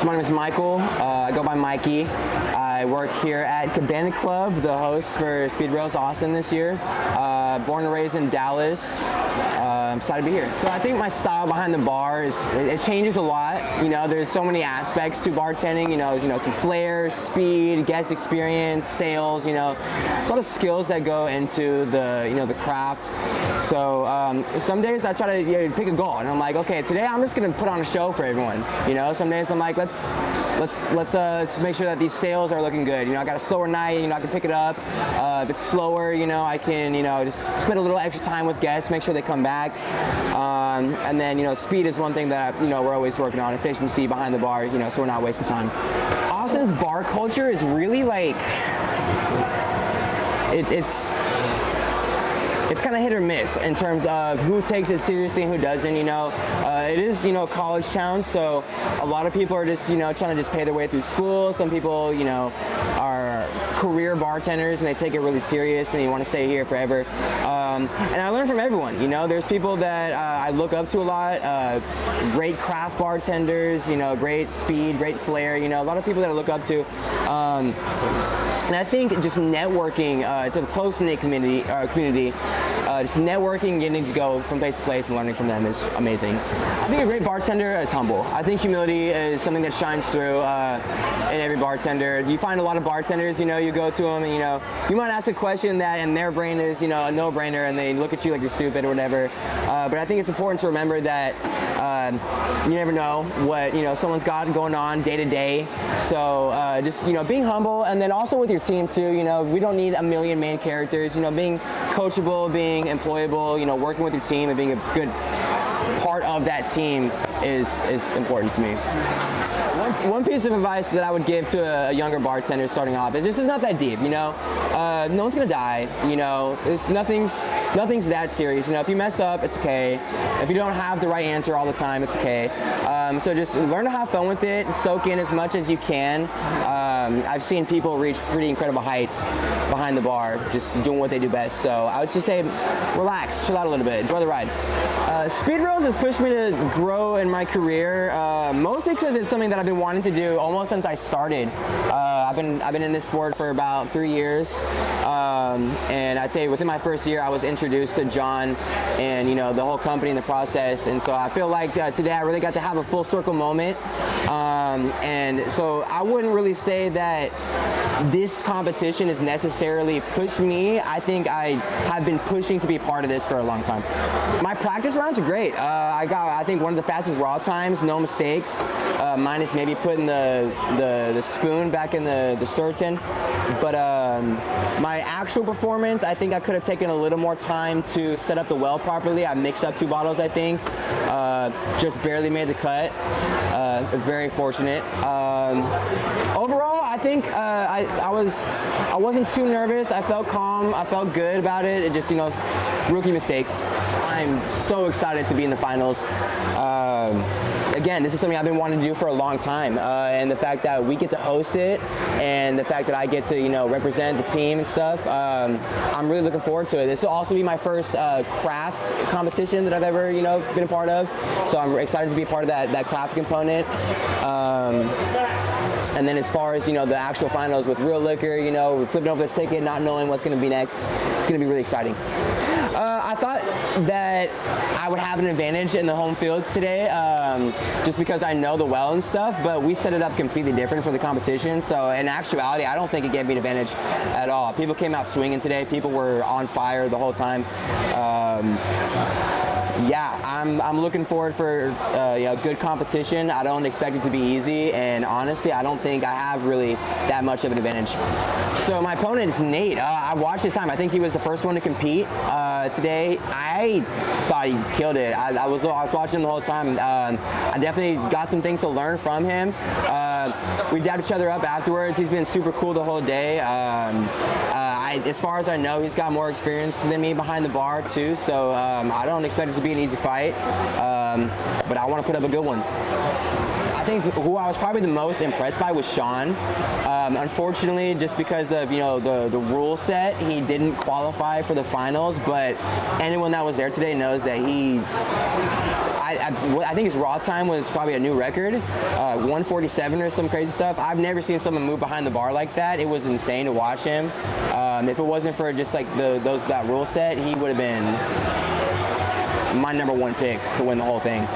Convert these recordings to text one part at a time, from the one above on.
So my name is Michael. I go by Mikey. I work here at Cabana Club, the host for SpeedRailz Austin this year. Born and raised in Dallas. I'm excited to be here. So I think my style behind the bar is, it changes a lot. You know, there's so many aspects to bartending. You know, some flair, speed, guest experience, sales. You know, there's a lot of skills that go into the craft. So some days I try to pick a goal, and I'm like, okay, today I'm just gonna put on a show for everyone. You know, some days I'm like, let's make sure that these sales are looking good. You know, I got a slower night. You know, I can pick it up. If it's slower, you know, I can just spend a little extra time with guests, make sure they come back. And then speed is one thing that we're always working on, efficiency behind the bar. So we're not wasting time. Austin's bar culture is really like it's kind of hit or miss in terms of who takes it seriously and who doesn't. It is college town, so a lot of people are just trying to just pay their way through school. Some people are career bartenders and they take it really serious and you want to stay here forever. And I learn from everyone. There's people that I look up to a lot. Great craft bartenders, great speed, great flair. A lot of people that I look up to. And I think just networking to the close-knit community, just networking, getting to go from place to place and learning from them is amazing. I think a great bartender is humble. I think humility is something that shines through in every bartender. You find a lot of bartenders, you go to them and you might ask a question that in their brain is a no-brainer and they look at you like you're stupid or whatever. But I think it's important to remember that you never know what someone's got going on day to day. So just being humble, and then also with your team too. We don't need a million main characters. Being coachable, being employable, working with your team and being a good part of that team is important to me. One piece of advice that I would give to a younger bartender starting off is it's not that deep. No one's gonna die. It's nothing's that serious. If you mess up, it's okay. If you don't have the right answer all the time, it's okay. So just learn to have fun with it, soak in as much as you can. I've seen people reach pretty incredible heights behind the bar, just doing what they do best. So I would just say, relax, chill out a little bit, enjoy the ride. SpeedRailz has pushed me to grow in my career, mostly because it's something that I've been wanting to do almost since I started. I've been in this sport for about 3 years, and I'd say within my first year I was introduced to John and the whole company in the process, and so I feel like today I really got to have a full circle moment. And so I wouldn't really say that this competition has necessarily pushed me. I think I have been pushing to be part of this for a long time. My practice rounds are great. I got, I think, one of the fastest raw times, no mistakes, minus maybe putting the spoon back in the stir tin. But my actual performance, I think I could have taken a little more time to set up the well properly. I mixed up 2 bottles, I think. Just barely made the cut. Very fortunate. Overall, I think I wasn't too nervous. I felt calm. I felt good about it. It just rookie mistakes. I'm so excited to be in the finals. Again, this is something I've been wanting to do for a long time, and the fact that we get to host it, and the fact that I get to represent the team and stuff, I'm really looking forward to it. This will also be my first craft competition that I've ever been a part of, so I'm excited to be a part of that craft component. And then as far as the actual finals with real liquor, we're flipping over the ticket, not knowing what's going to be next, it's going to be really exciting. I thought that I would have an advantage in the home field today, just because I know the well and stuff, but we set it up completely different for the competition. So in actuality, I don't think it gave me an advantage at all. People came out swinging today. People were on fire the whole time. Yeah, I'm looking forward for good competition. I don't expect it to be easy, and honestly, I don't think I have really that much of an advantage. So my opponent is Nate. I watched his time. I think he was the first one to compete today. I thought he killed it. I was watching him the whole time. I definitely got some things to learn from him. We dabbed each other up afterwards. He's been super cool the whole day. As far as I know, he's got more experience than me behind the bar too, so I don't expect it to be an easy fight, but I want to put up a good one. I think who I was probably the most impressed by was Sean. Unfortunately, just because of the rule set, he didn't qualify for the finals. But anyone that was there today knows that I think his raw time was probably a new record, 147 or some crazy stuff. I've never seen someone move behind the bar like that. It was insane to watch him. If it wasn't for just like that rule set, he would have been my number one pick to win the whole thing.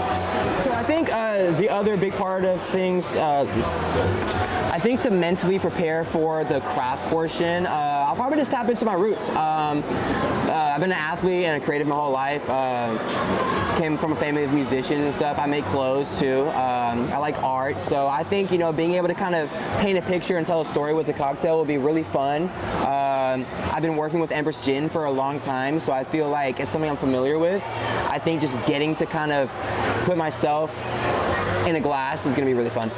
So I think the other big part of things, I think to mentally prepare for the craft portion, I'll probably just tap into my roots. I've been an athlete and a creative my whole life. Came from a family of musicians and stuff. I make clothes too. I like art, so I think being able to kind of paint a picture and tell a story with the cocktail will be really fun. I've been working with Empress Gin for a long time, so I feel like it's something I'm familiar with. I think just getting to kind of put myself in a glass is going to be really fun.